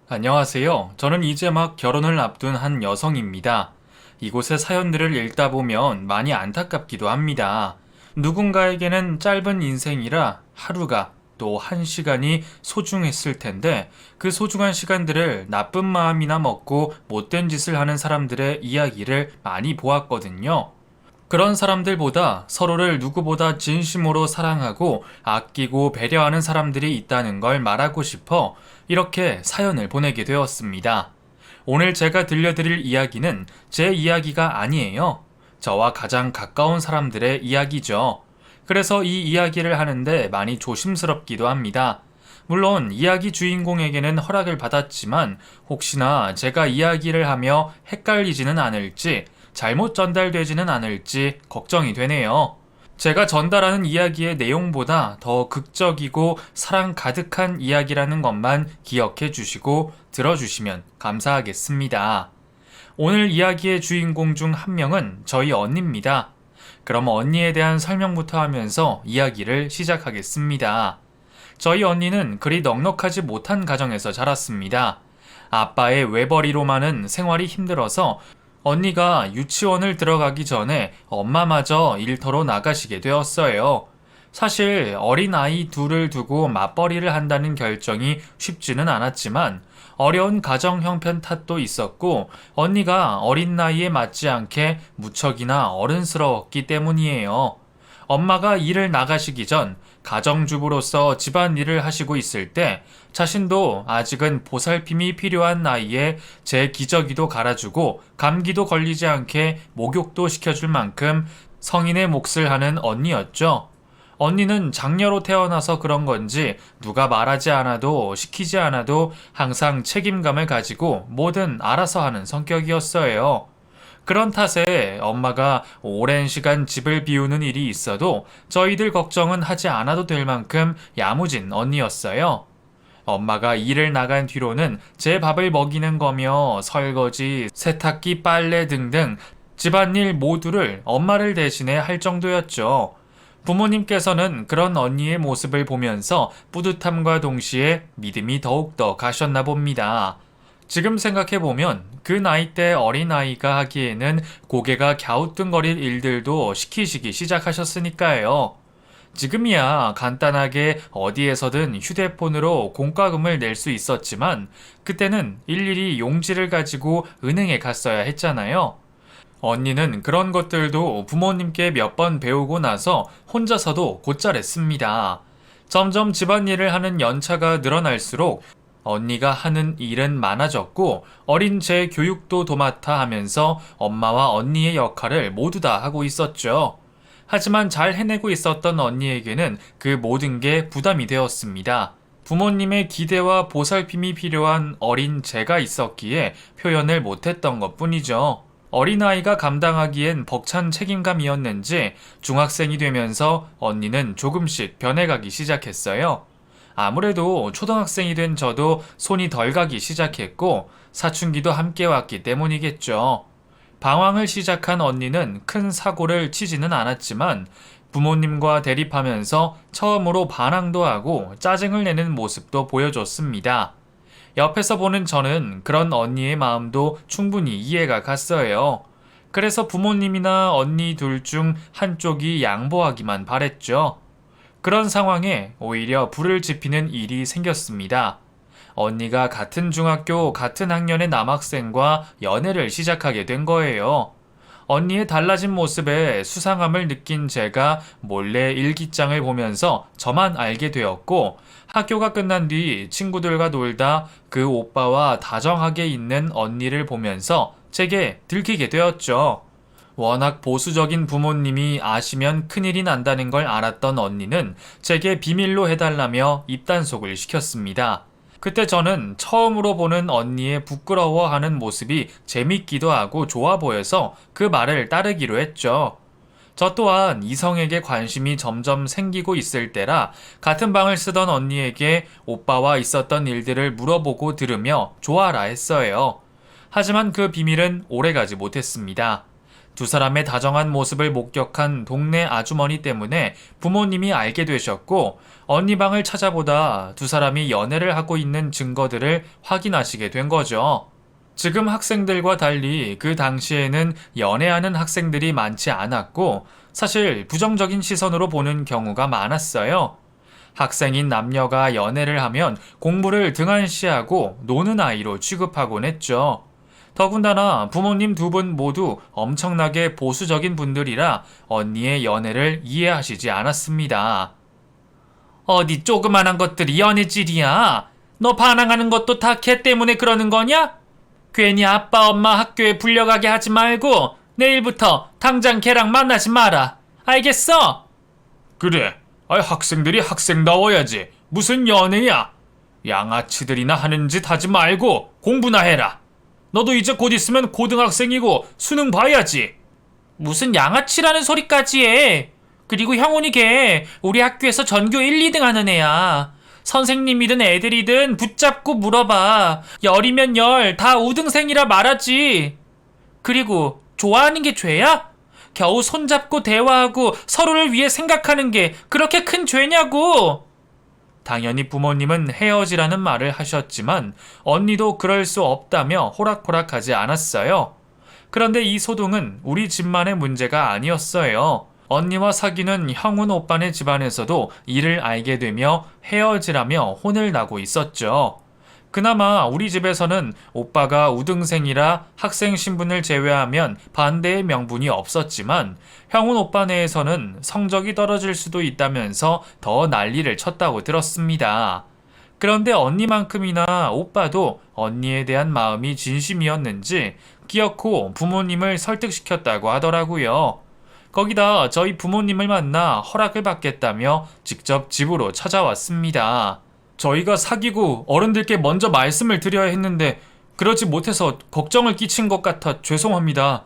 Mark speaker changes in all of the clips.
Speaker 1: 안녕하세요. 저는 이제 막 결혼을 앞둔 한 여성입니다. 이곳의 사연들을 읽다 보면 많이 안타깝기도 합니다. 누군가에게는 짧은 인생이라 하루가 또 한 시간이 소중했을 텐데 그 소중한 시간들을 나쁜 마음이나 먹고 못된 짓을 하는 사람들의 이야기를 많이 보았거든요. 그런 사람들보다 서로를 누구보다 진심으로 사랑하고 아끼고 배려하는 사람들이 있다는 걸 말하고 싶어 이렇게 사연을 보내게 되었습니다. 오늘 제가 들려드릴 이야기는 제 이야기가 아니에요. 저와 가장 가까운 사람들의 이야기죠. 그래서 이 이야기를 하는데 많이 조심스럽기도 합니다. 물론 이야기 주인공에게는 허락을 받았지만 혹시나 제가 이야기를 하며 헷갈리지는 않을지 잘못 전달되지는 않을지 걱정이 되네요. 제가 전달하는 이야기의 내용보다 더 극적이고 사랑 가득한 이야기라는 것만 기억해 주시고 들어주시면 감사하겠습니다. 오늘 이야기의 주인공 중 한 명은 저희 언니입니다. 그럼 언니에 대한 설명부터 하면서 이야기를 시작하겠습니다. 저희 언니는 그리 넉넉하지 못한 가정에서 자랐습니다. 아빠의 외벌이로만은 생활이 힘들어서 언니가 유치원을 들어가기 전에 엄마마저 일터로 나가시게 되었어요. 사실 어린아이 둘을 두고 맞벌이를 한다는 결정이 쉽지는 않았지만 어려운 가정 형편 탓도 있었고 언니가 어린 나이에 맞지 않게 무척이나 어른스러웠기 때문이에요. 엄마가 일을 나가시기 전 가정주부로서 집안일을 하시고 있을 때 자신도 아직은 보살핌이 필요한 나이에 제 기저귀도 갈아주고 감기도 걸리지 않게 목욕도 시켜줄 만큼 성인의 몫을 하는 언니였죠. 언니는 장녀로 태어나서 그런 건지 누가 말하지 않아도 시키지 않아도 항상 책임감을 가지고 뭐든 알아서 하는 성격이었어요. 그런 탓에 엄마가 오랜 시간 집을 비우는 일이 있어도 저희들 걱정은 하지 않아도 될 만큼 야무진 언니였어요. 엄마가 일을 나간 뒤로는 제 밥을 먹이는 거며 설거지, 세탁기, 빨래 등등 집안일 모두를 엄마를 대신해 할 정도였죠. 부모님께서는 그런 언니의 모습을 보면서 뿌듯함과 동시에 믿음이 더욱더 가셨나 봅니다. 지금 생각해보면 그 나이 때 어린아이가 하기에는 고개가 갸우뚱거릴 일들도 시키시기 시작하셨으니까요. 지금이야 간단하게 어디에서든 휴대폰으로 공과금을 낼 수 있었지만 그때는 일일이 용지를 가지고 은행에 갔어야 했잖아요. 언니는 그런 것들도 부모님께 몇 번 배우고 나서 혼자서도 곧잘 했습니다. 점점 집안일을 하는 연차가 늘어날수록 언니가 하는 일은 많아졌고 어린 제 교육도 도맡아 하면서 엄마와 언니의 역할을 모두 다 하고 있었죠. 하지만 잘 해내고 있었던 언니에게는 그 모든 게 부담이 되었습니다. 부모님의 기대와 보살핌이 필요한 어린 제가 있었기에 표현을 못했던 것 뿐이죠. 어린아이가 감당하기엔 벅찬 책임감이었는지 중학생이 되면서 언니는 조금씩 변해가기 시작했어요. 아무래도 초등학생이 된 저도 손이 덜 가기 시작했고 사춘기도 함께 왔기 때문이겠죠. 방황을 시작한 언니는 큰 사고를 치지는 않았지만 부모님과 대립하면서 처음으로 반항도 하고 짜증을 내는 모습도 보여줬습니다. 옆에서 보는 저는 그런 언니의 마음도 충분히 이해가 갔어요. 그래서 부모님이나 언니 둘 중 한쪽이 양보하기만 바랬죠. 그런 상황에 오히려 불을 지피는 일이 생겼습니다. 언니가 같은 중학교 같은 학년의 남학생과 연애를 시작하게 된 거예요. 언니의 달라진 모습에 수상함을 느낀 제가 몰래 일기장을 보면서 저만 알게 되었고 학교가 끝난 뒤 친구들과 놀다 그 오빠와 다정하게 있는 언니를 보면서 제게 들키게 되었죠. 워낙 보수적인 부모님이 아시면 큰일이 난다는 걸 알았던 언니는 제게 비밀로 해달라며 입단속을 시켰습니다. 그때 저는 처음으로 보는 언니의 부끄러워하는 모습이 재밌기도 하고 좋아 보여서 그 말을 따르기로 했죠. 저 또한 이성에게 관심이 점점 생기고 있을 때라 같은 방을 쓰던 언니에게 오빠와 있었던 일들을 물어보고 들으며 좋아라 했어요. 하지만 그 비밀은 오래가지 못했습니다. 두 사람의 다정한 모습을 목격한 동네 아주머니 때문에 부모님이 알게 되셨고 언니 방을 찾아보다 두 사람이 연애를 하고 있는 증거들을 확인하시게 된 거죠. 지금 학생들과 달리 그 당시에는 연애하는 학생들이 많지 않았고 사실 부정적인 시선으로 보는 경우가 많았어요. 학생인 남녀가 연애를 하면 공부를 등한시하고 노는 아이로 취급하곤 했죠. 더군다나 부모님 두 분 모두 엄청나게 보수적인 분들이라 언니의 연애를 이해하시지 않았습니다. 어디 조그만한 것들이 연애질이야? 너 반항하는 것도 다 걔 때문에 그러는 거냐? 괜히 아빠 엄마 학교에 불려가게 하지 말고 내일부터 당장 걔랑 만나지 마라. 알겠어? 그래. 학생들이 학생다워야지. 무슨 연애야? 양아치들이나 하는 짓 하지 말고 공부나 해라. 너도 이제 곧 있으면 고등학생이고 수능 봐야지. 무슨 양아치라는 소리까지 해. 그리고 형훈이 걔 우리 학교에서 전교 1, 2등 하는 애야. 선생님이든 애들이든 붙잡고 물어봐. 열이면 열 다 우등생이라 말하지. 그리고 좋아하는 게 죄야? 겨우 손잡고 대화하고 서로를 위해 생각하는 게 그렇게 큰 죄냐고. 당연히 부모님은 헤어지라는 말을 하셨지만 언니도 그럴 수 없다며 호락호락하지 않았어요. 그런데 이 소동은 우리 집만의 문제가 아니었어요. 언니와 사귀는 형훈 오빠네 집안에서도 이를 알게 되며 헤어지라며 혼을 나고 있었죠. 그나마 우리 집에서는 오빠가 우등생이라 학생 신분을 제외하면 반대의 명분이 없었지만 형훈 오빠네에서는 성적이 떨어질 수도 있다면서 더 난리를 쳤다고 들었습니다. 그런데 언니만큼이나 오빠도 언니에 대한 마음이 진심이었는지 기어코 부모님을 설득시켰다고 하더라고요. 거기다 저희 부모님을 만나 허락을 받겠다며 직접 집으로 찾아왔습니다. 저희가 사귀고 어른들께 먼저 말씀을 드려야 했는데 그러지 못해서 걱정을 끼친 것 같아 죄송합니다.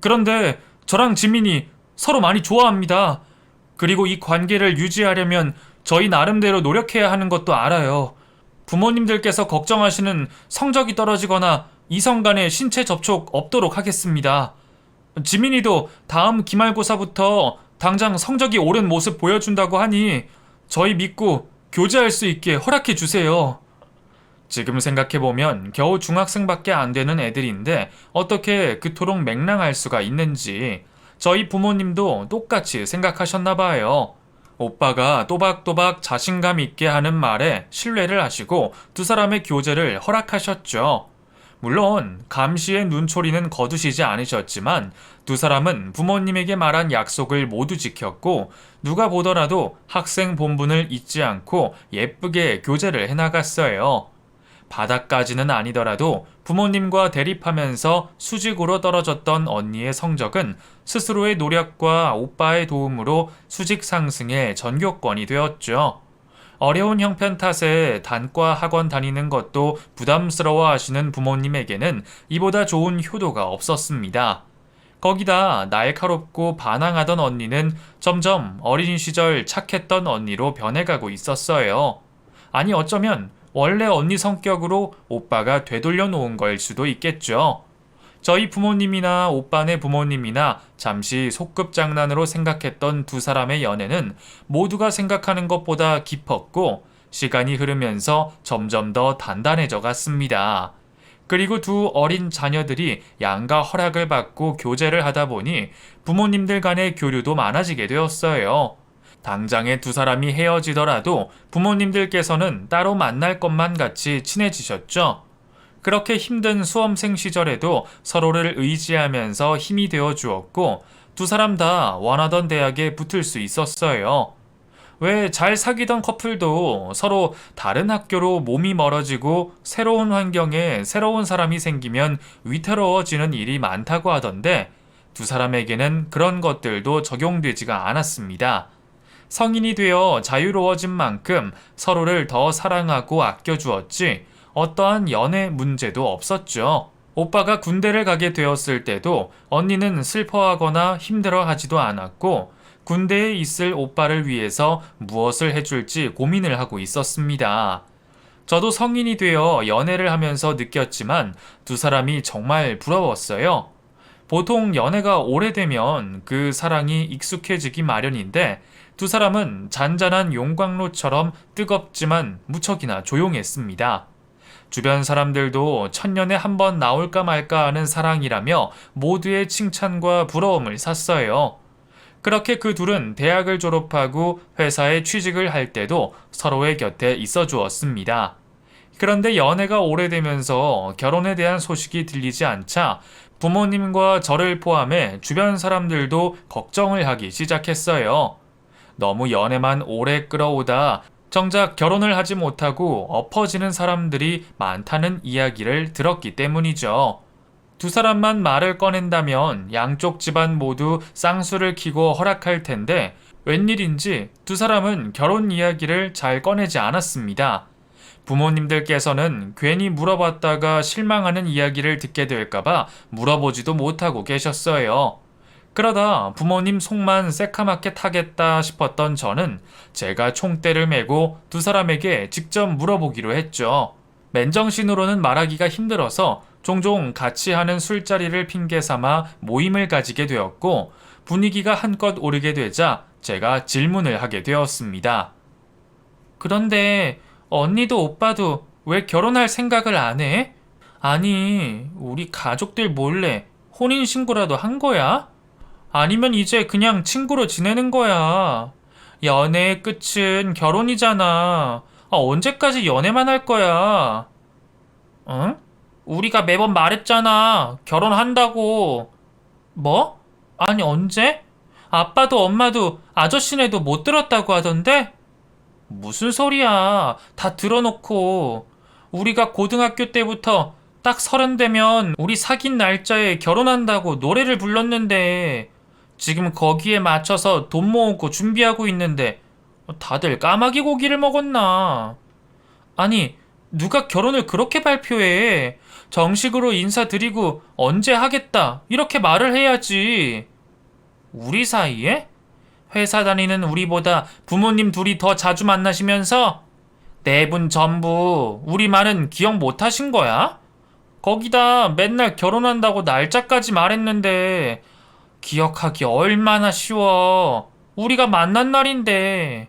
Speaker 1: 그런데 저랑 지민이 서로 많이 좋아합니다. 그리고 이 관계를 유지하려면 저희 나름대로 노력해야 하는 것도 알아요. 부모님들께서 걱정하시는 성적이 떨어지거나 이성 간의 신체 접촉 없도록 하겠습니다. 지민이도 다음 기말고사부터 당장 성적이 오른 모습 보여준다고 하니 저희 믿고 교제할 수 있게 허락해 주세요. 지금 생각해보면 겨우 중학생밖에 안 되는 애들인데 어떻게 그토록 맹랑할 수가 있는지 저희 부모님도 똑같이 생각하셨나봐요. 오빠가 또박또박 자신감 있게 하는 말에 신뢰를 하시고 두 사람의 교제를 허락하셨죠. 물론 감시의 눈초리는 거두시지 않으셨지만 두 사람은 부모님에게 말한 약속을 모두 지켰고 누가 보더라도 학생 본분을 잊지 않고 예쁘게 교제를 해나갔어요. 바닥까지는 아니더라도 부모님과 대립하면서 수직으로 떨어졌던 언니의 성적은 스스로의 노력과 오빠의 도움으로 수직 상승의 전교권이 되었죠. 어려운 형편 탓에 단과 학원 다니는 것도 부담스러워 하시는 부모님에게는 이보다 좋은 효도가 없었습니다. 거기다 날카롭고 반항하던 언니는 점점 어린 시절 착했던 언니로 변해가고 있었어요. 아니 어쩌면 원래 언니 성격으로 오빠가 되돌려 놓은 걸 수도 있겠죠. 저희 부모님이나 오빠네 부모님이나 잠시 소꿉장난으로 생각했던 두 사람의 연애는 모두가 생각하는 것보다 깊었고 시간이 흐르면서 점점 더 단단해져 갔습니다. 그리고 두 어린 자녀들이 양가 허락을 받고 교제를 하다 보니 부모님들 간의 교류도 많아지게 되었어요. 당장에 두 사람이 헤어지더라도 부모님들께서는 따로 만날 것만 같이 친해지셨죠. 그렇게 힘든 수험생 시절에도 서로를 의지하면서 힘이 되어 주었고 두 사람 다 원하던 대학에 붙을 수 있었어요. 왜 잘 사귀던 커플도 서로 다른 학교로 몸이 멀어지고 새로운 환경에 새로운 사람이 생기면 위태로워지는 일이 많다고 하던데 두 사람에게는 그런 것들도 적용되지가 않았습니다. 성인이 되어 자유로워진 만큼 서로를 더 사랑하고 아껴주었지 어떠한 연애 문제도 없었죠. 오빠가 군대를 가게 되었을 때도 언니는 슬퍼하거나 힘들어하지도 않았고 군대에 있을 오빠를 위해서 무엇을 해줄지 고민을 하고 있었습니다. 저도 성인이 되어 연애를 하면서 느꼈지만 두 사람이 정말 부러웠어요. 보통 연애가 오래되면 그 사랑이 익숙해지기 마련인데 두 사람은 잔잔한 용광로처럼 뜨겁지만 무척이나 조용했습니다. 주변 사람들도 천년에 한 번 나올까 말까 하는 사랑이라며 모두의 칭찬과 부러움을 샀어요. 그렇게 그 둘은 대학을 졸업하고 회사에 취직을 할 때도 서로의 곁에 있어 주었습니다. 그런데 연애가 오래되면서 결혼에 대한 소식이 들리지 않자 부모님과 저를 포함해 주변 사람들도 걱정을 하기 시작했어요. 너무 연애만 오래 끌어오다 정작 결혼을 하지 못하고 엎어지는 사람들이 많다는 이야기를 들었기 때문이죠. 두 사람만 말을 꺼낸다면 양쪽 집안 모두 쌍수를 키고 허락할 텐데 웬일인지 두 사람은 결혼 이야기를 잘 꺼내지 않았습니다. 부모님들께서는 괜히 물어봤다가 실망하는 이야기를 듣게 될까봐 물어보지도 못하고 계셨어요. 그러다 부모님 속만 새카맣게 타겠다 싶었던 저는 제가 총대를 메고 두 사람에게 직접 물어보기로 했죠. 맨정신으로는 말하기가 힘들어서 종종 같이 하는 술자리를 핑계 삼아 모임을 가지게 되었고 분위기가 한껏 오르게 되자 제가 질문을 하게 되었습니다. 그런데 언니도 오빠도 왜 결혼할 생각을 안 해? 아니, 우리 가족들 몰래 혼인신고라도 한 거야? 아니면 이제 그냥 친구로 지내는 거야? 연애의 끝은 결혼이잖아. 언제까지 연애만 할 거야? 응? 우리가 매번 말했잖아. 결혼한다고. 뭐? 아니, 언제? 아빠도 엄마도 아저씨네도 못 들었다고 하던데? 무슨 소리야. 다 들어놓고. 우리가 고등학교 때부터 딱 30 되면 우리 사귄 날짜에 결혼한다고 노래를 불렀는데 지금 거기에 맞춰서 돈 모으고 준비하고 있는데 다들 까마귀 고기를 먹었나? 아니, 누가 결혼을 그렇게 발표해? 정식으로 인사드리고 언제 하겠다 이렇게 말을 해야지. 우리 사이에? 회사 다니는 우리보다 부모님 둘이 더 자주 만나시면서 네 분 전부 우리 말은 기억 못 하신 거야? 거기다 맨날 결혼한다고 날짜까지 말했는데 기억하기 얼마나 쉬워. 우리가 만난 날인데.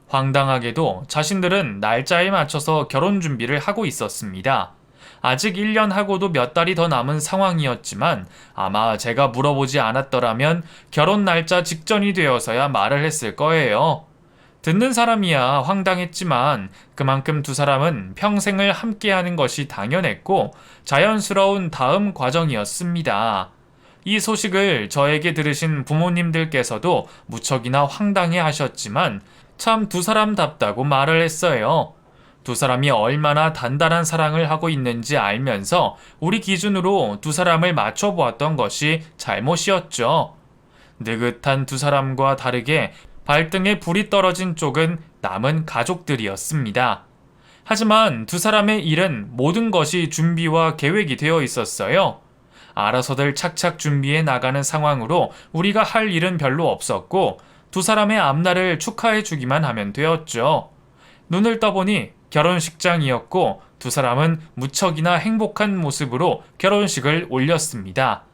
Speaker 1: 황당하게도 자신들은 날짜에 맞춰서 결혼 준비를 하고 있었습니다. 아직 1년 하고도 몇 달이 더 남은 상황이었지만 아마 제가 물어보지 않았더라면 결혼 날짜 직전이 되어서야 말을 했을 거예요. 듣는 사람이야 황당했지만 그만큼 두 사람은 평생을 함께하는 것이 당연했고 자연스러운 다음 과정이었습니다. 이 소식을 저에게 들으신 부모님들께서도 무척이나 황당해 하셨지만 참 두 사람답다고 말을 했어요. 두 사람이 얼마나 단단한 사랑을 하고 있는지 알면서 우리 기준으로 두 사람을 맞춰보았던 것이 잘못이었죠. 느긋한 두 사람과 다르게 발등에 불이 떨어진 쪽은 남은 가족들이었습니다. 하지만 두 사람의 일은 모든 것이 준비와 계획이 되어 있었어요. 알아서들 착착 준비해 나가는 상황으로 우리가 할 일은 별로 없었고 두 사람의 앞날을 축하해 주기만 하면 되었죠. 눈을 떠보니 결혼식장이었고 두 사람은 무척이나 행복한 모습으로 결혼식을 올렸습니다.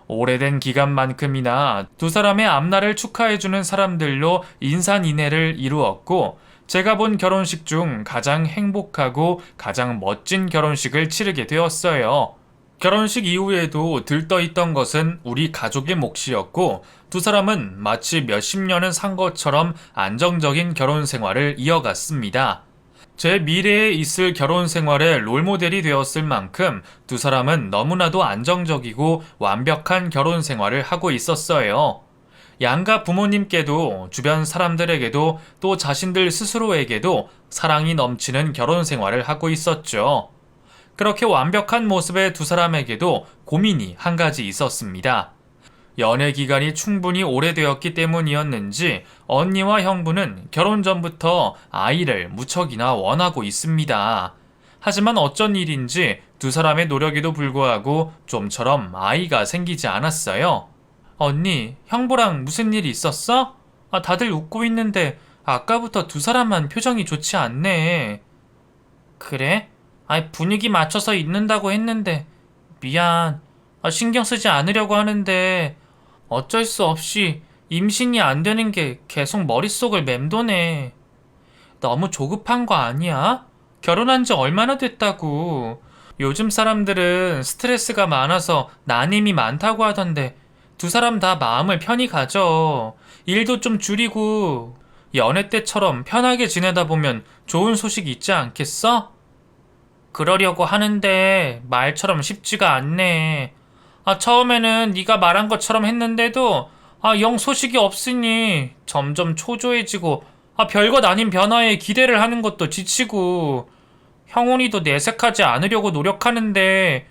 Speaker 1: 오래된 기간만큼이나 두 사람의 앞날을 축하해주는 사람들로 인산인해를 이루었고 제가 본 결혼식 중 가장 행복하고 가장 멋진 결혼식을 치르게 되었어요. 결혼식 이후에도 들떠있던 것은 우리 가족의 몫이었고 두 사람은 마치 몇십 년은 산 것처럼 안정적인 결혼 생활을 이어갔습니다. 제 미래에 있을 결혼 생활의 롤모델이 되었을 만큼 두 사람은 너무나도 안정적이고 완벽한 결혼 생활을 하고 있었어요. 양가 부모님께도 주변 사람들에게도 또 자신들 스스로에게도 사랑이 넘치는 결혼 생활을 하고 있었죠. 그렇게 완벽한 모습의 두 사람에게도 고민이 한 가지 있었습니다. 연애 기간이 충분히 오래되었기 때문이었는지 언니와 형부는 결혼 전부터 아이를 무척이나 원하고 있습니다. 하지만 어쩐 일인지 두 사람의 노력에도 불구하고 좀처럼 아이가 생기지 않았어요. 언니, 형부랑 무슨 일 있었어? 다들 웃고 있는데 아까부터 두 사람만 표정이 좋지 않네. 그래? 분위기 맞춰서 있는다고 했는데 미안. 신경 쓰지 않으려고 하는데 어쩔 수 없이 임신이 안 되는 게 계속 머릿속을 맴도네. 너무 조급한 거 아니야? 결혼한 지 얼마나 됐다고. 요즘 사람들은 스트레스가 많아서 난임이 많다고 하던데 두 사람 다 마음을 편히 가져. 일도 좀 줄이고 연애 때처럼 편하게 지내다 보면 좋은 소식 있지 않겠어? 그러려고 하는데 말처럼 쉽지가 않네. 처음에는 네가 말한 것처럼 했는데도 영 소식이 없으니 점점 초조해지고 별것 아닌 변화에 기대를 하는 것도 지치고 형훈이도 내색하지 않으려고 노력하는데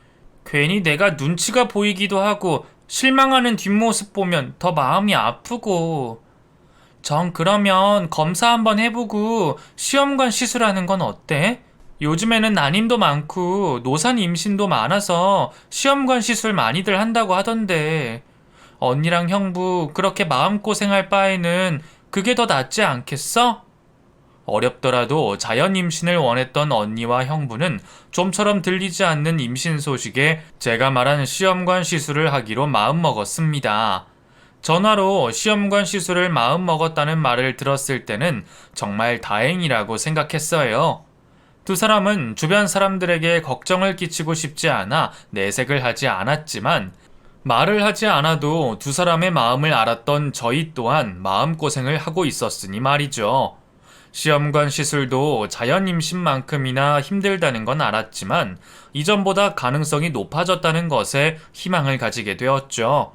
Speaker 1: 괜히 내가 눈치가 보이기도 하고 실망하는 뒷모습 보면 더 마음이 아프고 정 그러면 검사 한번 해보고 시험관 시술하는 건 어때? 요즘에는 난임도 많고 노산 임신도 많아서 시험관 시술 많이들 한다고 하던데 언니랑 형부 그렇게 마음고생할 바에는 그게 더 낫지 않겠어? 어렵더라도 자연 임신을 원했던 언니와 형부는 좀처럼 들리지 않는 임신 소식에 제가 말한 시험관 시술을 하기로 마음먹었습니다. 전화로 시험관 시술을 마음먹었다는 말을 들었을 때는 정말 다행이라고 생각했어요. 두 사람은 주변 사람들에게 걱정을 끼치고 싶지 않아 내색을 하지 않았지만 말을 하지 않아도 두 사람의 마음을 알았던 저희 또한 마음고생을 하고 있었으니 말이죠. 시험관 시술도 자연 임신만큼이나 힘들다는 건 알았지만 이전보다 가능성이 높아졌다는 것에 희망을 가지게 되었죠.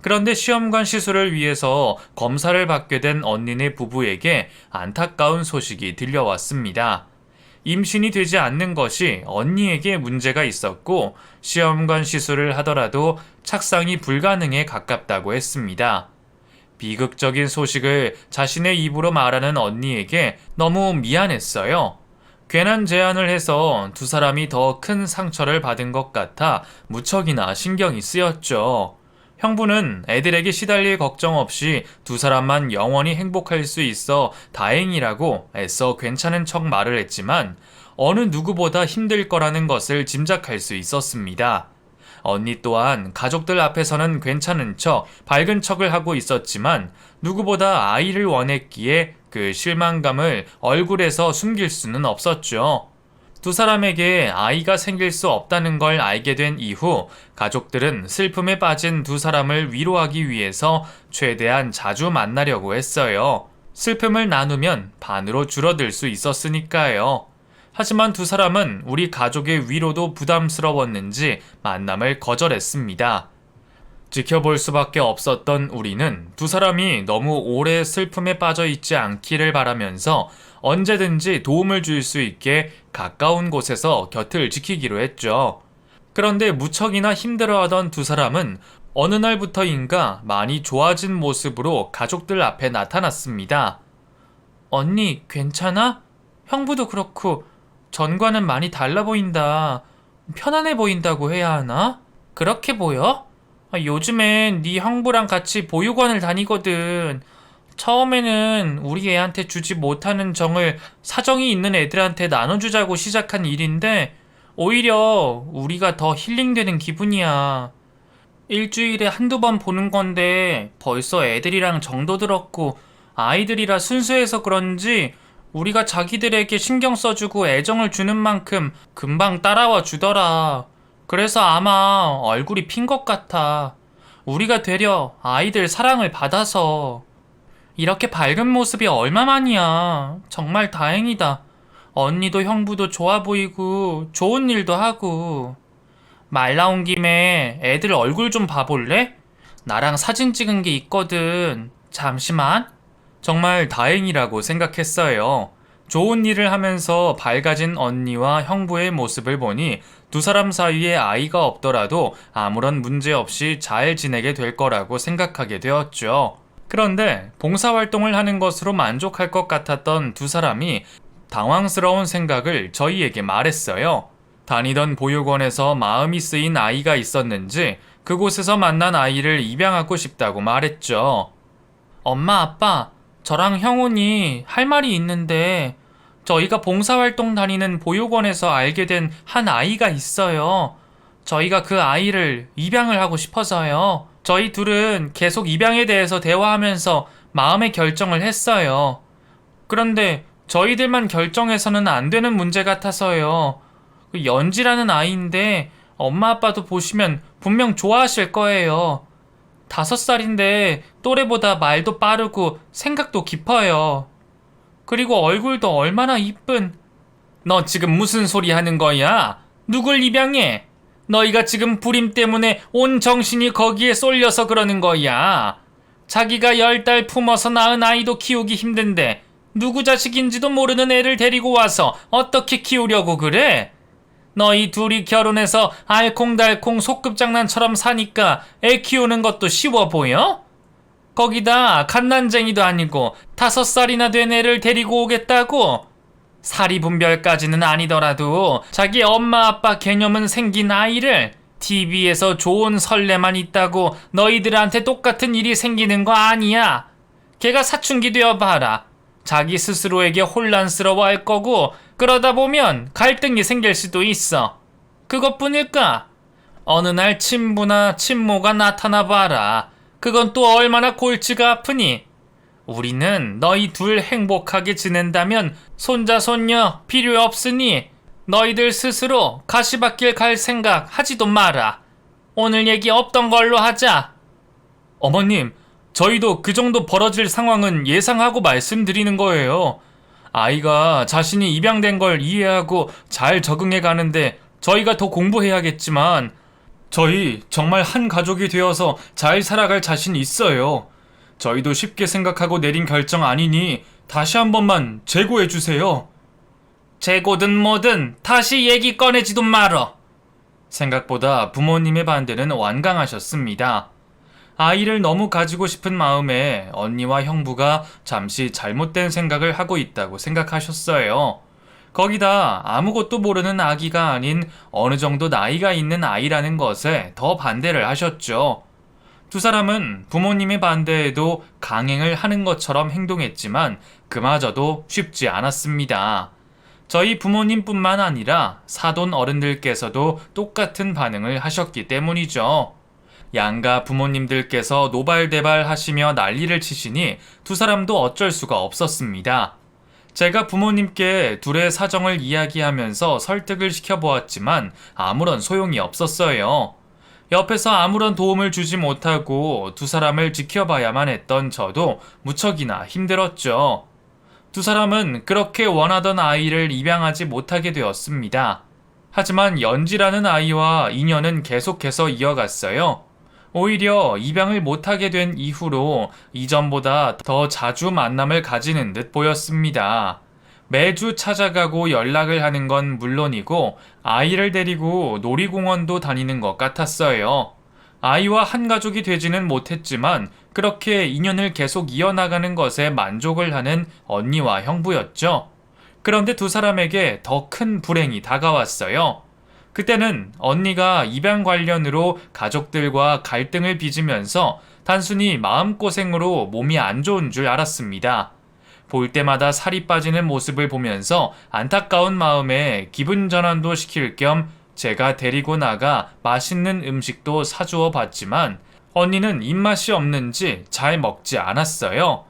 Speaker 1: 그런데 시험관 시술을 위해서 검사를 받게 된 언니네 부부에게 안타까운 소식이 들려왔습니다. 임신이 되지 않는 것이 언니에게 문제가 있었고 시험관 시술을 하더라도 착상이 불가능에 가깝다고 했습니다. 비극적인 소식을 자신의 입으로 말하는 언니에게 너무 미안했어요. 괜한 제안을 해서 두 사람이 더 큰 상처를 받은 것 같아 무척이나 신경이 쓰였죠. 형부는 애들에게 시달릴 걱정 없이 두 사람만 영원히 행복할 수 있어 다행이라고 애써 괜찮은 척 말을 했지만 어느 누구보다 힘들 거라는 것을 짐작할 수 있었습니다. 언니 또한 가족들 앞에서는 괜찮은 척, 밝은 척을 하고 있었지만 누구보다 아이를 원했기에 그 실망감을 얼굴에서 숨길 수는 없었죠. 두 사람에게 아이가 생길 수 없다는 걸 알게 된 이후 가족들은 슬픔에 빠진 두 사람을 위로하기 위해서 최대한 자주 만나려고 했어요. 슬픔을 나누면 반으로 줄어들 수 있었으니까요. 하지만 두 사람은 우리 가족의 위로도 부담스러웠는지 만남을 거절했습니다. 지켜볼 수밖에 없었던 우리는 두 사람이 너무 오래 슬픔에 빠져 있지 않기를 바라면서 언제든지 도움을 줄 수 있게 가까운 곳에서 곁을 지키기로 했죠. 그런데 무척이나 힘들어하던 두 사람은 어느 날부터인가 많이 좋아진 모습으로 가족들 앞에 나타났습니다. 언니, 괜찮아? 형부도 그렇고 전과는 많이 달라 보인다. 편안해 보인다고 해야 하나? 그렇게 보여? 요즘엔 네 형부랑 같이 보육원을 다니거든. 처음에는 우리 애한테 주지 못하는 정을 사정이 있는 애들한테 나눠주자고 시작한 일인데 오히려 우리가 더 힐링되는 기분이야. 일주일에 한두 번 보는 건데 벌써 애들이랑 정도 들었고 아이들이라 순수해서 그런지 우리가 자기들에게 신경 써주고 애정을 주는 만큼 금방 따라와 주더라. 그래서 아마 얼굴이 핀 것 같아. 우리가 되려 아이들 사랑을 받아서. 이렇게 밝은 모습이 얼마만이야. 정말 다행이다. 언니도 형부도 좋아 보이고 좋은 일도 하고. 말 나온 김에 애들 얼굴 좀 봐볼래? 나랑 사진 찍은 게 있거든. 잠시만. 정말 다행이라고 생각했어요. 좋은 일을 하면서 밝아진 언니와 형부의 모습을 보니 두 사람 사이에 아이가 없더라도 아무런 문제 없이 잘 지내게 될 거라고 생각하게 되었죠. 그런데 봉사활동을 하는 것으로 만족할 것 같았던 두 사람이 당황스러운 생각을 저희에게 말했어요. 다니던 보육원에서 마음이 쓰인 아이가 있었는지 그곳에서 만난 아이를 입양하고 싶다고 말했죠. 엄마, 아빠, 저랑 형훈이 할 말이 있는데 저희가 봉사활동 다니는 보육원에서 알게 된 한 아이가 있어요. 저희가 그 아이를 입양을 하고 싶어서요. 저희 둘은 계속 입양에 대해서 대화하면서 마음의 결정을 했어요. 그런데 저희들만 결정해서는 안 되는 문제 같아서요. 그 연지라는 아이인데 엄마 아빠도 보시면 분명 좋아하실 거예요. 5살인데 또래보다 말도 빠르고 생각도 깊어요. 그리고 얼굴도 얼마나 이쁜. 너 지금 무슨 소리 하는 거야? 누굴 입양해? 너희가 지금 불임 때문에 온 정신이 거기에 쏠려서 그러는 거야. 자기가 10달 품어서 낳은 아이도 키우기 힘든데 누구 자식인지도 모르는 애를 데리고 와서 어떻게 키우려고 그래? 너희 둘이 결혼해서 알콩달콩 소꿉장난처럼 사니까 애 키우는 것도 쉬워 보여? 거기다 갓난쟁이도 아니고 5살이나 된 애를 데리고 오겠다고? 사리분별까지는 아니더라도 자기 엄마 아빠 개념은 생긴 아이를 TV에서 좋은 설레만 있다고 너희들한테 똑같은 일이 생기는 거 아니야. 걔가 사춘기 되어봐라. 자기 스스로에게 혼란스러워할 거고 그러다 보면 갈등이 생길 수도 있어. 그것뿐일까? 어느 날 친부나 친모가 나타나 봐라. 그건 또 얼마나 골치가 아프니? 우리는 너희 둘 행복하게 지낸다면 손자 손녀 필요 없으니 너희들 스스로 가시밭길 갈 생각 하지도 마라. 오늘 얘기 없던 걸로 하자. 어머님, 저희도 그 정도 벌어질 상황은 예상하고 말씀드리는 거예요. 아이가 자신이 입양된 걸 이해하고 잘 적응해 가는데 저희가 더 공부해야겠지만 저희 정말 한 가족이 되어서 잘 살아갈 자신 있어요. 저희도 쉽게 생각하고 내린 결정 아니니 다시 한 번만 재고해 주세요. 재고든 뭐든 다시 얘기 꺼내지도 말어. 생각보다 부모님의 반대는 완강하셨습니다. 아이를 너무 가지고 싶은 마음에 언니와 형부가 잠시 잘못된 생각을 하고 있다고 생각하셨어요. 거기다 아무것도 모르는 아기가 아닌 어느 정도 나이가 있는 아이라는 것에 더 반대를 하셨죠. 두 사람은 부모님의 반대에도 강행을 하는 것처럼 행동했지만 그마저도 쉽지 않았습니다. 저희 부모님뿐만 아니라 사돈 어른들께서도 똑같은 반응을 하셨기 때문이죠. 양가 부모님들께서 노발대발 하시며 난리를 치시니 두 사람도 어쩔 수가 없었습니다. 제가 부모님께 둘의 사정을 이야기하면서 설득을 시켜보았지만 아무런 소용이 없었어요. 옆에서 아무런 도움을 주지 못하고 두 사람을 지켜봐야만 했던 저도 무척이나 힘들었죠. 두 사람은 그렇게 원하던 아이를 입양하지 못하게 되었습니다. 하지만 연지라는 아이와 인연은 계속해서 이어갔어요. 오히려 입양을 못하게 된 이후로 이전보다 더 자주 만남을 가지는 듯 보였습니다. 매주 찾아가고 연락을 하는 건 물론이고 아이를 데리고 놀이공원도 다니는 것 같았어요. 아이와 한 가족이 되지는 못했지만 그렇게 인연을 계속 이어나가는 것에 만족을 하는 언니와 형부였죠. 그런데 두 사람에게 더 큰 불행이 다가왔어요. 그때는 언니가 입양 관련으로 가족들과 갈등을 빚으면서 단순히 마음고생으로 몸이 안 좋은 줄 알았습니다. 볼 때마다 살이 빠지는 모습을 보면서 안타까운 마음에 기분 전환도 시킬 겸 제가 데리고 나가 맛있는 음식도 사주어 봤지만 언니는 입맛이 없는지 잘 먹지 않았어요.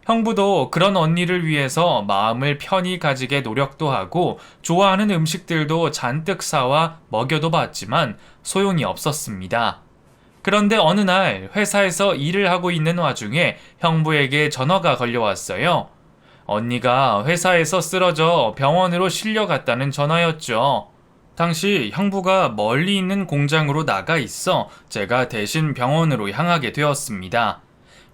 Speaker 1: 형부도 그런 언니를 위해서 마음을 편히 가지게 노력도 하고 좋아하는 음식들도 잔뜩 사와 먹여도 봤지만 소용이 없었습니다. 그런데 어느 날 회사에서 일을 하고 있는 와중에 형부에게 전화가 걸려왔어요. 언니가 회사에서 쓰러져 병원으로 실려갔다는 전화였죠. 당시 형부가 멀리 있는 공장으로 나가 있어 제가 대신 병원으로 향하게 되었습니다.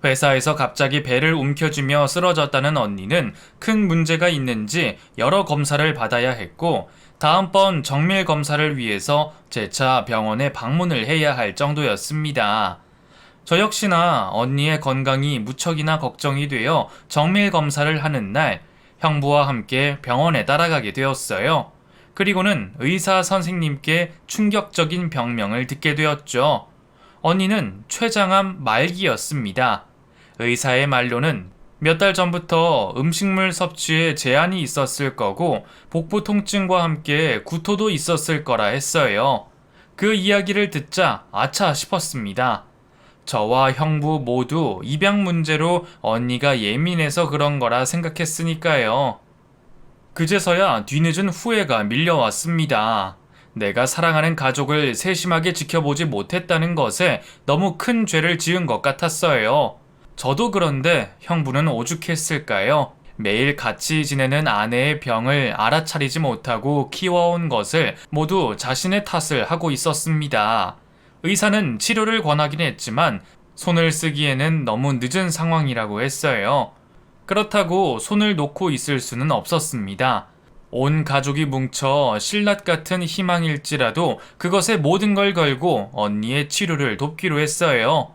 Speaker 1: 회사에서 갑자기 배를 움켜쥐며 쓰러졌다는 언니는 큰 문제가 있는지 여러 검사를 받아야 했고 다음번 정밀 검사를 위해서 재차 병원에 방문을 해야 할 정도였습니다. 저 역시나 언니의 건강이 무척이나 걱정이 되어 정밀 검사를 하는 날 형부와 함께 병원에 따라가게 되었어요. 그리고는 의사 선생님께 충격적인 병명을 듣게 되었죠. 언니는 췌장암 말기였습니다. 의사의 말로는 몇 달 전부터 음식물 섭취에 제한이 있었을 거고 복부 통증과 함께 구토도 있었을 거라 했어요. 그 이야기를 듣자 아차 싶었습니다. 저와 형부 모두 입양 문제로 언니가 예민해서 그런 거라 생각했으니까요. 그제서야 뒤늦은 후회가 밀려왔습니다. 내가 사랑하는 가족을 세심하게 지켜보지 못했다는 것에 너무 큰 죄를 지은 것 같았어요. 저도 그런데 형부는 오죽했을까요? 매일 같이 지내는 아내의 병을 알아차리지 못하고 키워온 것을 모두 자신의 탓을 하고 있었습니다. 의사는 치료를 권하긴 했지만 손을 쓰기에는 너무 늦은 상황이라고 했어요. 그렇다고 손을 놓고 있을 수는 없었습니다. 온 가족이 뭉쳐 신라 같은 희망일지라도 그것에 모든 걸 걸고 언니의 치료를 돕기로 했어요.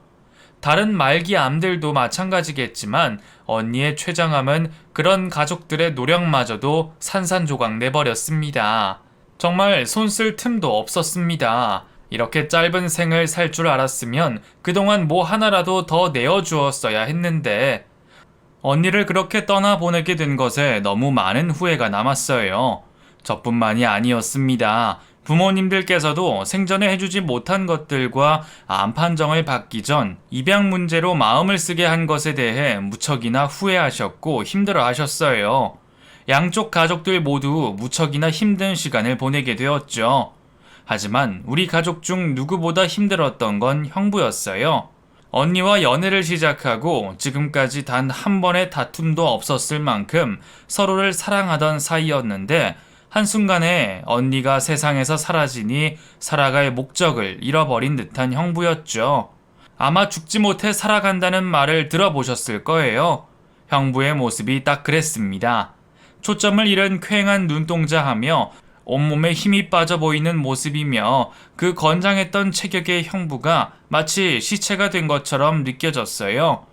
Speaker 1: 다른 말기 암들도 마찬가지겠지만 언니의 췌장암은 그런 가족들의 노력마저도 산산조각 내버렸습니다. 정말 손 쓸 틈도 없었습니다. 이렇게 짧은 생을 살 줄 알았으면 그동안 뭐 하나라도 더 내어주었어야 했는데 언니를 그렇게 떠나보내게 된 것에 너무 많은 후회가 남았어요. 저뿐만이 아니었습니다. 부모님들께서도 생전에 해주지 못한 것들과 암 판정을 받기 전 입양 문제로 마음을 쓰게 한 것에 대해 무척이나 후회하셨고 힘들어 하셨어요. 양쪽 가족들 모두 무척이나 힘든 시간을 보내게 되었죠. 하지만 우리 가족 중 누구보다 힘들었던 건 형부였어요. 언니와 연애를 시작하고 지금까지 단 한 번의 다툼도 없었을 만큼 서로를 사랑하던 사이였는데 한순간에 언니가 세상에서 사라지니 살아갈 목적을 잃어버린 듯한 형부였죠. 아마 죽지 못해 살아간다는 말을 들어보셨을 거예요. 형부의 모습이 딱 그랬습니다. 초점을 잃은 퀭한 눈동자하며 온몸에 힘이 빠져 보이는 모습이며 그 건장했던 체격의 형부가 마치 시체가 된 것처럼 느껴졌어요.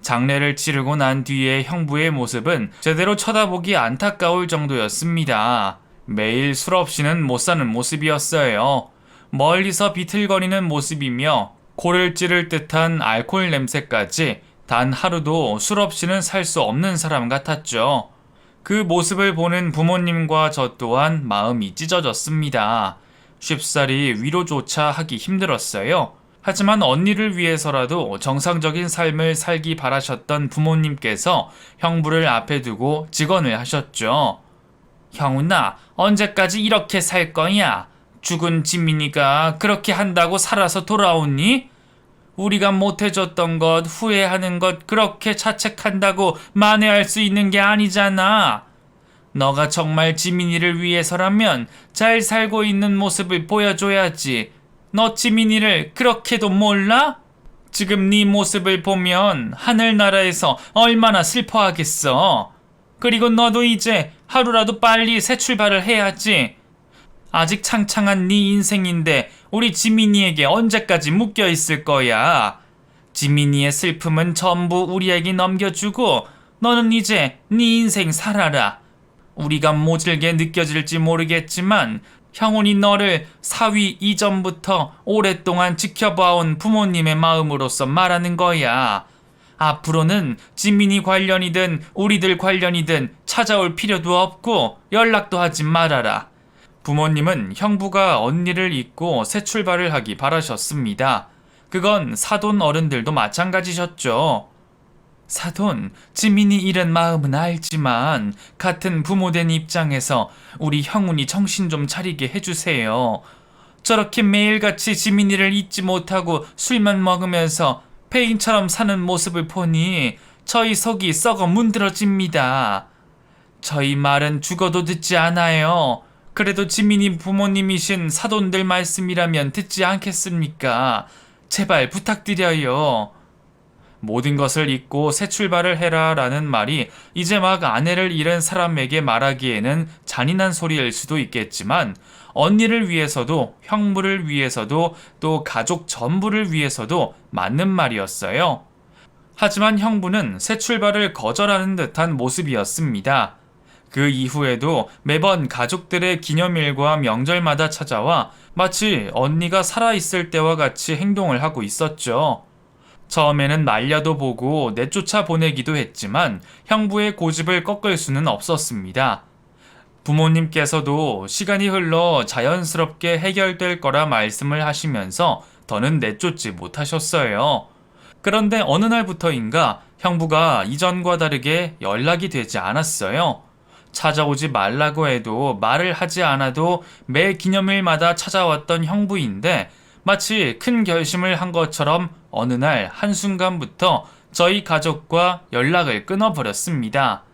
Speaker 1: 장례를 치르고 난 뒤의 형부의 모습은 제대로 쳐다보기 안타까울 정도였습니다. 매일 술 없이는 못 사는 모습이었어요. 멀리서 비틀거리는 모습이며 코를 찌를 듯한 알코올 냄새까지 단 하루도 술 없이는 살 수 없는 사람 같았죠. 그 모습을 보는 부모님과 저 또한 마음이 찢어졌습니다. 쉽사리 위로조차 하기 힘들었어요. 하지만 언니를 위해서라도 정상적인 삶을 살기 바라셨던 부모님께서 형부를 앞에 두고 직언을 하셨죠. 형훈아, 언제까지 이렇게 살 거냐? 죽은 지민이가 그렇게 한다고 살아서 돌아오니? 우리가 못해줬던 것, 후회하는 것 그렇게 자책한다고 만회할 수 있는 게 아니잖아. 너가 정말 지민이를 위해서라면 잘 살고 있는 모습을 보여줘야지. 너 지민이를 그렇게도 몰라? 지금 네 모습을 보면 하늘나라에서 얼마나 슬퍼하겠어. 그리고 너도 이제 하루라도 빨리 새 출발을 해야지. 아직 창창한 네 인생인데 우리 지민이에게 언제까지 묶여 있을 거야. 지민이의 슬픔은 전부 우리에게 넘겨주고 너는 이제 네 인생 살아라. 우리가 모질게 느껴질지 모르겠지만 형훈이 너를 사위 이전부터 오랫동안 지켜봐온 부모님의 마음으로서 말하는 거야. 앞으로는 지민이 관련이든 우리들 관련이든 찾아올 필요도 없고 연락도 하지 말아라. 부모님은 형부가 언니를 잊고 새 출발을 하기 바라셨습니다. 그건 사돈 어른들도 마찬가지셨죠. 사돈, 지민이 잃은 마음은 알지만 같은 부모된 입장에서 우리 형훈이 정신 좀 차리게 해주세요. 저렇게 매일같이 지민이를 잊지 못하고 술만 먹으면서 폐인처럼 사는 모습을 보니 저희 속이 썩어 문드러집니다. 저희 말은 죽어도 듣지 않아요. 그래도 지민이 부모님이신 사돈들 말씀이라면 듣지 않겠습니까? 제발 부탁드려요. 모든 것을 잊고 새 출발을 해라 라는 말이 이제 막 아내를 잃은 사람에게 말하기에는 잔인한 소리일 수도 있겠지만 언니를 위해서도 형부를 위해서도 또 가족 전부를 위해서도 맞는 말이었어요. 하지만 형부는 새 출발을 거절하는 듯한 모습이었습니다. 그 이후에도 매번 가족들의 기념일과 명절마다 찾아와 마치 언니가 살아있을 때와 같이 행동을 하고 있었죠. 처음에는 말려도 보고 내쫓아 보내기도 했지만 형부의 고집을 꺾을 수는 없었습니다. 부모님께서도 시간이 흘러 자연스럽게 해결될 거라 말씀을 하시면서 더는 내쫓지 못하셨어요. 그런데 어느 날부터인가 형부가 이전과 다르게 연락이 되지 않았어요. 찾아오지 말라고 해도 말을 하지 않아도 매 기념일마다 찾아왔던 형부인데 마치 큰 결심을 한 것처럼 어느 날 한순간부터 저희 가족과 연락을 끊어버렸습니다.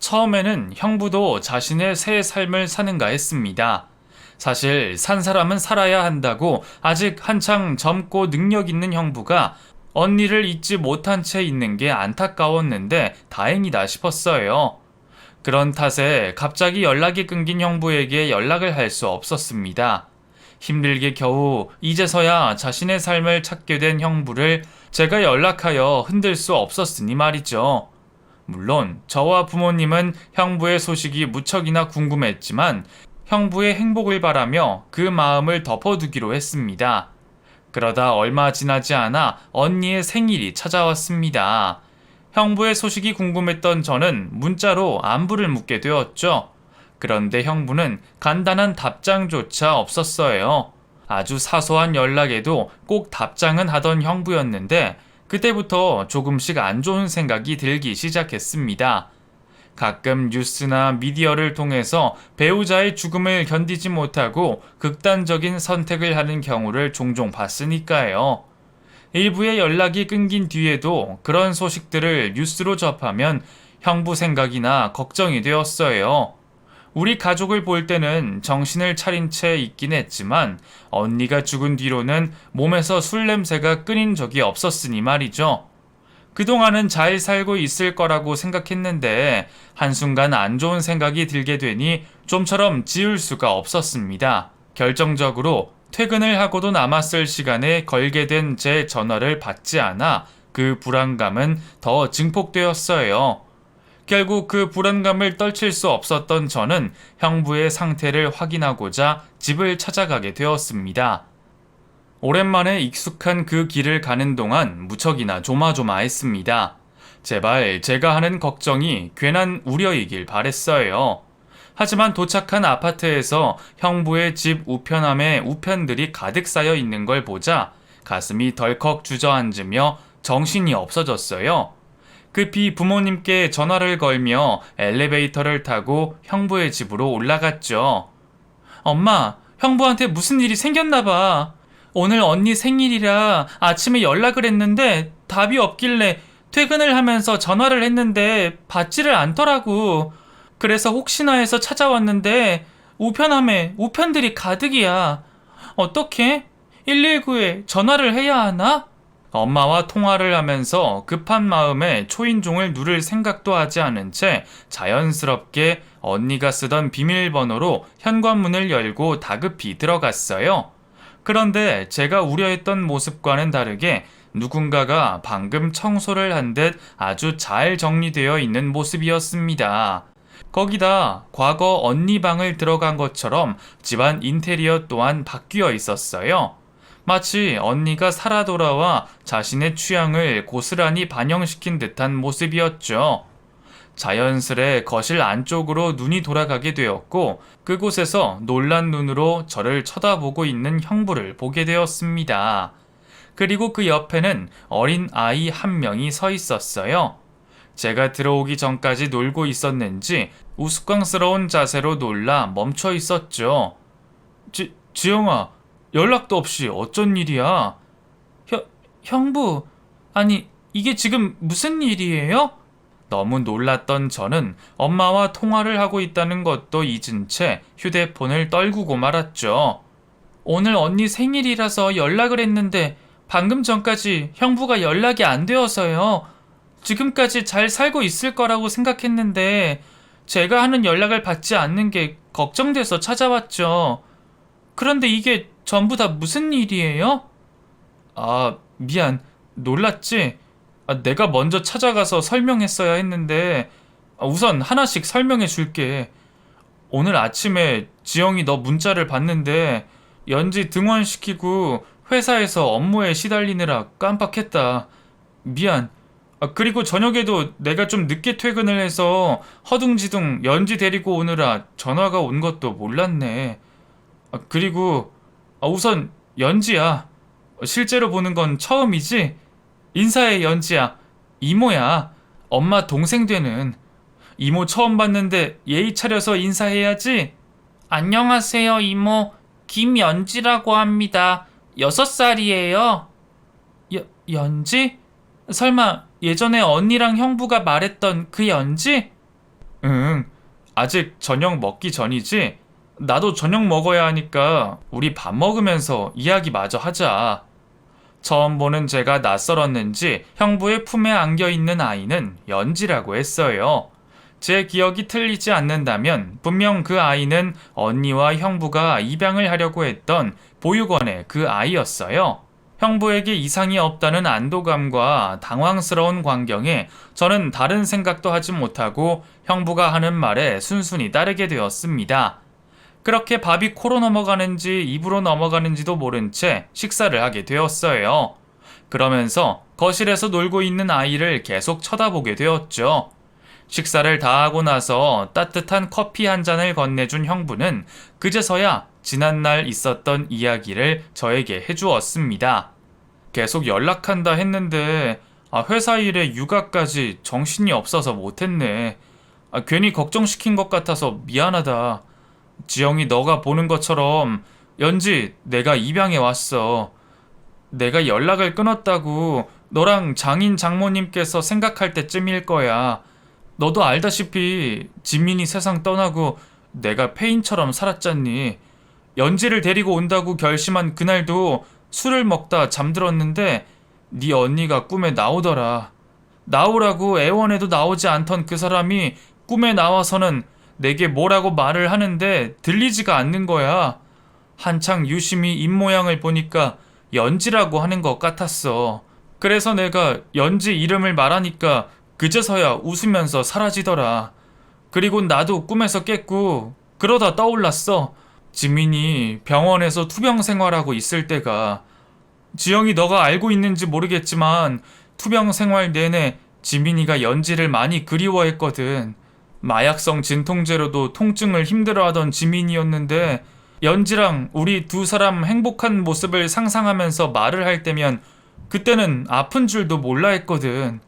Speaker 1: 처음에는 형부도 자신의 새 삶을 사는가 했습니다. 사실 산 사람은 살아야 한다고 아직 한창 젊고 능력 있는 형부가 언니를 잊지 못한 채 있는 게 안타까웠는데 다행이다 싶었어요. 그런 탓에 갑자기 연락이 끊긴 형부에게 연락을 할 수 없었습니다. 힘들게 겨우 이제서야 자신의 삶을 찾게 된 형부를 제가 연락하여 흔들 수 없었으니 말이죠. 물론 저와 부모님은 형부의 소식이 무척이나 궁금했지만 형부의 행복을 바라며 그 마음을 덮어두기로 했습니다. 그러다 얼마 지나지 않아 언니의 생일이 찾아왔습니다. 형부의 소식이 궁금했던 저는 문자로 안부를 묻게 되었죠. 그런데 형부는 간단한 답장조차 없었어요. 아주 사소한 연락에도 꼭 답장은 하던 형부였는데 그때부터 조금씩 안 좋은 생각이 들기 시작했습니다. 가끔 뉴스나 미디어를 통해서 배우자의 죽음을 견디지 못하고 극단적인 선택을 하는 경우를 종종 봤으니까요. 일부의 연락이 끊긴 뒤에도 그런 소식들을 뉴스로 접하면 형부 생각이나 걱정이 되었어요. 우리 가족을 볼 때는 정신을 차린 채 있긴 했지만 언니가 죽은 뒤로는 몸에서 술 냄새가 끊인 적이 없었으니 말이죠. 그동안은 잘 살고 있을 거라고 생각했는데 한순간 안 좋은 생각이 들게 되니 좀처럼 지울 수가 없었습니다. 결정적으로 퇴근을 하고도 남았을 시간에 걸게 된 제 전화를 받지 않아 그 불안감은 더 증폭되었어요. 결국 그 불안감을 떨칠 수 없었던 저는 형부의 상태를 확인하고자 집을 찾아가게 되었습니다. 오랜만에 익숙한 그 길을 가는 동안 무척이나 조마조마했습니다. 제발 제가 하는 걱정이 괜한 우려이길 바랬어요. 하지만 도착한 아파트에서 형부의 집 우편함에 우편들이 가득 쌓여 있는 걸 보자 가슴이 덜컥 주저앉으며 정신이 없어졌어요. 급히 부모님께 전화를 걸며 엘리베이터를 타고 형부의 집으로 올라갔죠. 엄마, 형부한테 무슨 일이 생겼나 봐. 오늘 언니 생일이라 아침에 연락을 했는데 답이 없길래 퇴근을 하면서 전화를 했는데 받지를 않더라고. 그래서 혹시나 해서 찾아왔는데 우편함에 우편들이 가득이야. 어떡해? 119에 전화를 해야 하나? 엄마와 통화를 하면서 급한 마음에 초인종을 누를 생각도 하지 않은 채 자연스럽게 언니가 쓰던 비밀번호로 현관문을 열고 다급히 들어갔어요. 그런데 제가 우려했던 모습과는 다르게 누군가가 방금 청소를 한 듯 아주 잘 정리되어 있는 모습이었습니다. 거기다 과거 언니 방을 들어간 것처럼 집안 인테리어 또한 바뀌어 있었어요. 마치 언니가 살아 돌아와 자신의 취향을 고스란히 반영시킨 듯한 모습이었죠. 자연스레 거실 안쪽으로 눈이 돌아가게 되었고 그곳에서 놀란 눈으로 저를 쳐다보고 있는 형부를 보게 되었습니다. 그리고 그 옆에는 어린 아이 한 명이 서 있었어요. 제가 들어오기 전까지 놀고 있었는지 우스꽝스러운 자세로 놀라 멈춰 있었죠. 지영아, 연락도 없이 어쩐 일이야? 형부, 아니 이게 지금 무슨 일이에요? 너무 놀랐던 저는 엄마와 통화를 하고 있다는 것도 잊은 채 휴대폰을 떨구고 말았죠. 오늘 언니 생일이라서 연락을 했는데 방금 전까지 형부가 연락이 안 되어서요. 지금까지 잘 살고 있을 거라고 생각했는데 제가 하는 연락을 받지 않는 게 걱정돼서 찾아왔죠. 그런데 이게 전부 다 무슨 일이에요? 아, 미안. 놀랐지? 내가 먼저 찾아가서 설명했어야 했는데 우선 하나씩 설명해 줄게. 오늘 아침에 지영이 너 문자를 봤는데 연지 등원시키고 회사에서 업무에 시달리느라 깜빡했다. 미안. 그리고 저녁에도 내가 좀 늦게 퇴근을 해서 허둥지둥 연지 데리고 오느라 전화가 온 것도 몰랐네. 그리고 우선 연지야. 실제로 보는 건 처음이지? 인사해, 연지야. 이모야. 엄마 동생 되는. 이모 처음 봤는데 예의 차려서 인사해야지. 안녕하세요, 이모. 김연지라고 합니다. 6살이에요. 연지? 설마 예전에 언니랑 형부가 말했던 그 연지? 응, 아직 저녁 먹기 전이지? 나도 저녁 먹어야 하니까 우리 밥 먹으면서 이야기 마저 하자. 처음 보는 제가 낯설었는지 형부의 품에 안겨 있는 아이는 연지라고 했어요. 제 기억이 틀리지 않는다면 분명 그 아이는 언니와 형부가 입양을 하려고 했던 보육원의 그 아이였어요. 형부에게 이상이 없다는 안도감과 당황스러운 광경에 저는 다른 생각도 하지 못하고 형부가 하는 말에 순순히 따르게 되었습니다. 그렇게 밥이 코로 넘어가는지 입으로 넘어가는지도 모른 채 식사를 하게 되었어요. 그러면서 거실에서 놀고 있는 아이를 계속 쳐다보게 되었죠. 식사를 다 하고 나서 따뜻한 커피 한 잔을 건네준 형부는 그제서야 지난날 있었던 이야기를 저에게 해주었습니다. 계속 연락한다 했는데 회사 일에 육아까지 정신이 없어서 못했네. 괜히 걱정시킨 것 같아서 미안하다. 지영이 너가 보는 것처럼 연지 내가 입양해 왔어. 내가 연락을 끊었다고 너랑 장인 장모님께서 생각할 때쯤일 거야. 너도 알다시피 지민이 세상 떠나고 내가 폐인처럼 살았잖니. 연지를 데리고 온다고 결심한 그날도 술을 먹다 잠들었는데 네 언니가 꿈에 나오더라. 나오라고 애원해도 나오지 않던 그 사람이 꿈에 나와서는 내게 뭐라고 말을 하는데 들리지가 않는 거야. 한창 유심히 입모양을 보니까 연지라고 하는 것 같았어. 그래서 내가 연지 이름을 말하니까 그제서야 웃으면서 사라지더라. 그리고 나도 꿈에서 깼고 그러다 떠올랐어. 지민이 병원에서 투병 생활하고 있을 때가. 지영이 너가 알고 있는지 모르겠지만 투병 생활 내내 지민이가 연지를 많이 그리워했거든. 마약성 진통제로도 통증을 힘들어하던 지민이었는데 연지랑 우리 두 사람 행복한 모습을 상상하면서 말을 할 때면 그때는 아픈 줄도 몰라 했거든.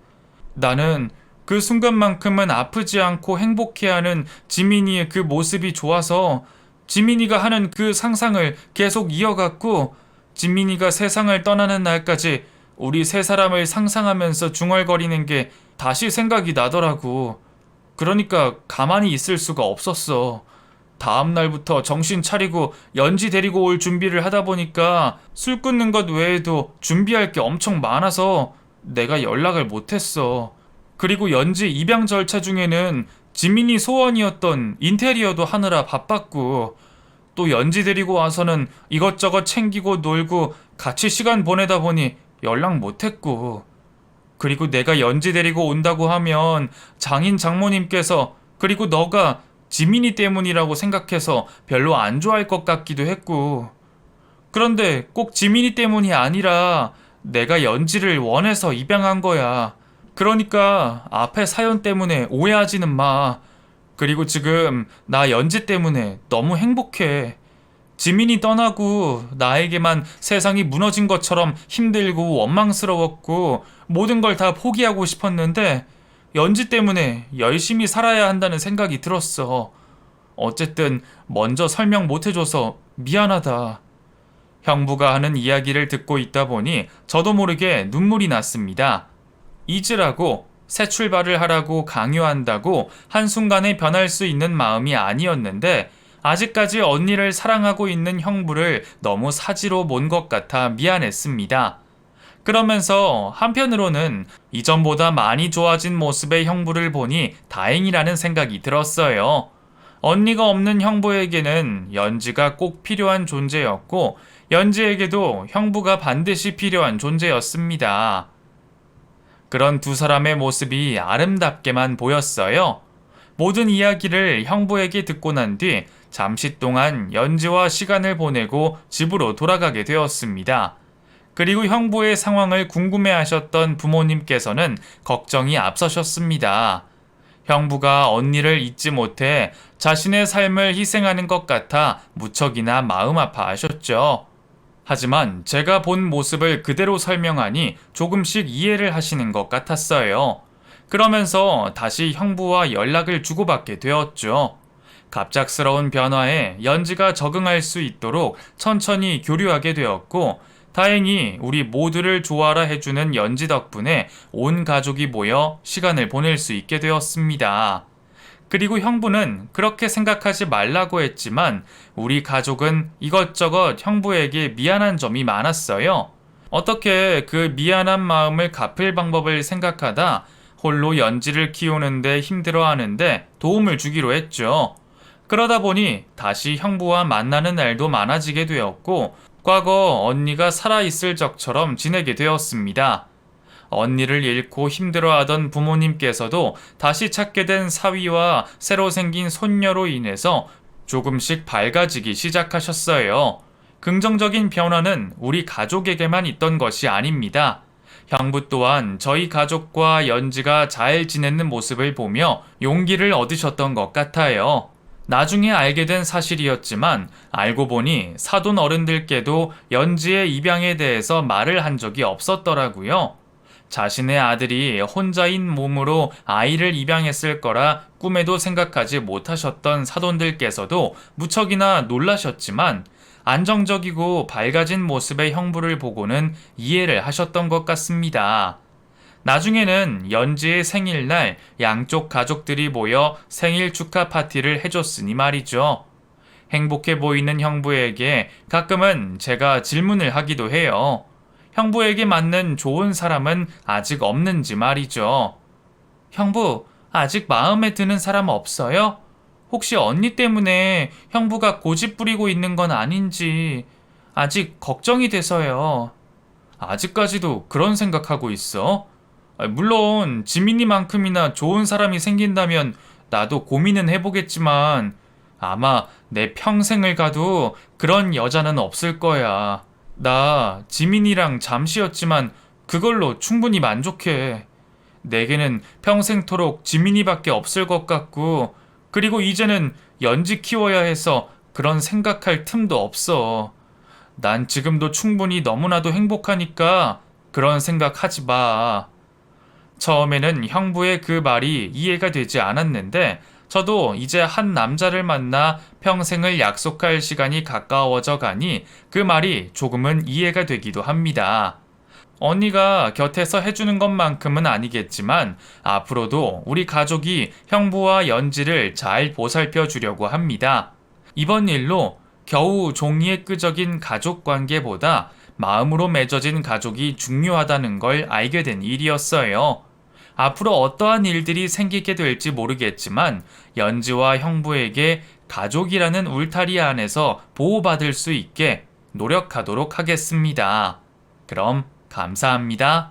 Speaker 1: 나는 그 순간만큼은 아프지 않고 행복해하는 지민이의 그 모습이 좋아서 지민이가 하는 그 상상을 계속 이어갔고 지민이가 세상을 떠나는 날까지 우리 세 사람을 상상하면서 중얼거리는 게 다시 생각이 나더라고. 그러니까 가만히 있을 수가 없었어. 다음 날부터 정신 차리고 연지 데리고 올 준비를 하다 보니까 술 끊는 것 외에도 준비할 게 엄청 많아서 내가 연락을 못했어. 그리고 연지 입양 절차 중에는 지민이 소원이었던 인테리어도 하느라 바빴고 또 연지 데리고 와서는 이것저것 챙기고 놀고 같이 시간 보내다 보니 연락 못했고 그리고 내가 연지 데리고 온다고 하면 장인 장모님께서 그리고 너가 지민이 때문이라고 생각해서 별로 안 좋아할 것 같기도 했고 그런데 꼭 지민이 때문이 아니라 내가 연지를 원해서 입양한 거야. 그러니까 앞에 사연 때문에 오해하지는 마. 그리고 지금 나 연지 때문에 너무 행복해. 지민이 떠나고 나에게만 세상이 무너진 것처럼 힘들고 원망스러웠고 모든 걸 다 포기하고 싶었는데 연지 때문에 열심히 살아야 한다는 생각이 들었어. 어쨌든 먼저 설명 못 해줘서 미안하다. 형부가 하는 이야기를 듣고 있다 보니 저도 모르게 눈물이 났습니다. 잊으라고 새 출발을 하라고 강요한다고 한순간에 변할 수 있는 마음이 아니었는데 아직까지 언니를 사랑하고 있는 형부를 너무 사지로 몬 것 같아 미안했습니다. 그러면서 한편으로는 이전보다 많이 좋아진 모습의 형부를 보니 다행이라는 생각이 들었어요. 언니가 없는 형부에게는 연지가 꼭 필요한 존재였고 연지에게도 형부가 반드시 필요한 존재였습니다. 그런 두 사람의 모습이 아름답게만 보였어요. 모든 이야기를 형부에게 듣고 난 뒤 잠시 동안 연지와 시간을 보내고 집으로 돌아가게 되었습니다. 그리고 형부의 상황을 궁금해하셨던 부모님께서는 걱정이 앞서셨습니다. 형부가 언니를 잊지 못해 자신의 삶을 희생하는 것 같아 무척이나 마음 아파하셨죠. 하지만 제가 본 모습을 그대로 설명하니 조금씩 이해를 하시는 것 같았어요. 그러면서 다시 형부와 연락을 주고받게 되었죠. 갑작스러운 변화에 연지가 적응할 수 있도록 천천히 교류하게 되었고, 다행히 우리 모두를 좋아라 해주는 연지 덕분에 온 가족이 모여 시간을 보낼 수 있게 되었습니다. 그리고 형부는 그렇게 생각하지 말라고 했지만 우리 가족은 이것저것 형부에게 미안한 점이 많았어요. 어떻게 그 미안한 마음을 갚을 방법을 생각하다 홀로 연지를 키우는데 힘들어하는데 도움을 주기로 했죠. 그러다 보니 다시 형부와 만나는 날도 많아지게 되었고, 과거 언니가 살아있을 적처럼 지내게 되었습니다. 언니를 잃고 힘들어하던 부모님께서도 다시 찾게 된 사위와 새로 생긴 손녀로 인해서 조금씩 밝아지기 시작하셨어요. 긍정적인 변화는 우리 가족에게만 있던 것이 아닙니다. 형부 또한 저희 가족과 연지가 잘 지내는 모습을 보며 용기를 얻으셨던 것 같아요. 나중에 알게 된 사실이었지만 알고 보니 사돈 어른들께도 연지의 입양에 대해서 말을 한 적이 없었더라고요. 자신의 아들이 혼자인 몸으로 아이를 입양했을 거라 꿈에도 생각하지 못하셨던 사돈들께서도 무척이나 놀라셨지만 안정적이고 밝아진 모습의 형부를 보고는 이해를 하셨던 것 같습니다. 나중에는 연지의 생일날 양쪽 가족들이 모여 생일 축하 파티를 해줬으니 말이죠. 행복해 보이는 형부에게 가끔은 제가 질문을 하기도 해요. 형부에게 맞는 좋은 사람은 아직 없는지 말이죠. 형부, 아직 마음에 드는 사람 없어요? 혹시 언니 때문에 형부가 고집 부리고 있는 건 아닌지 아직 걱정이 돼서요. 아직까지도 그런 생각하고 있어? 물론 지민이만큼이나 좋은 사람이 생긴다면 나도 고민은 해보겠지만 아마 내 평생을 가도 그런 여자는 없을 거야. 나 지민이랑 잠시였지만 그걸로 충분히 만족해. 내게는 평생토록 지민이밖에 없을 것 같고, 그리고 이제는 연지 키워야 해서 그런 생각할 틈도 없어. 난 지금도 충분히 너무나도 행복하니까 그런 생각하지 마. 처음에는 형부의 그 말이 이해가 되지 않았는데 저도 이제 한 남자를 만나 평생을 약속할 시간이 가까워져 가니 그 말이 조금은 이해가 되기도 합니다. 언니가 곁에서 해주는 것만큼은 아니겠지만 앞으로도 우리 가족이 형부와 연지를 잘 보살펴 주려고 합니다. 이번 일로 겨우 종이에 끄적인 가족 관계보다 마음으로 맺어진 가족이 중요하다는 걸 알게 된 일이었어요. 앞으로 어떠한 일들이 생기게 될지 모르겠지만 연지와 형부에게 가족이라는 울타리 안에서 보호받을 수 있게 노력하도록 하겠습니다. 그럼 감사합니다.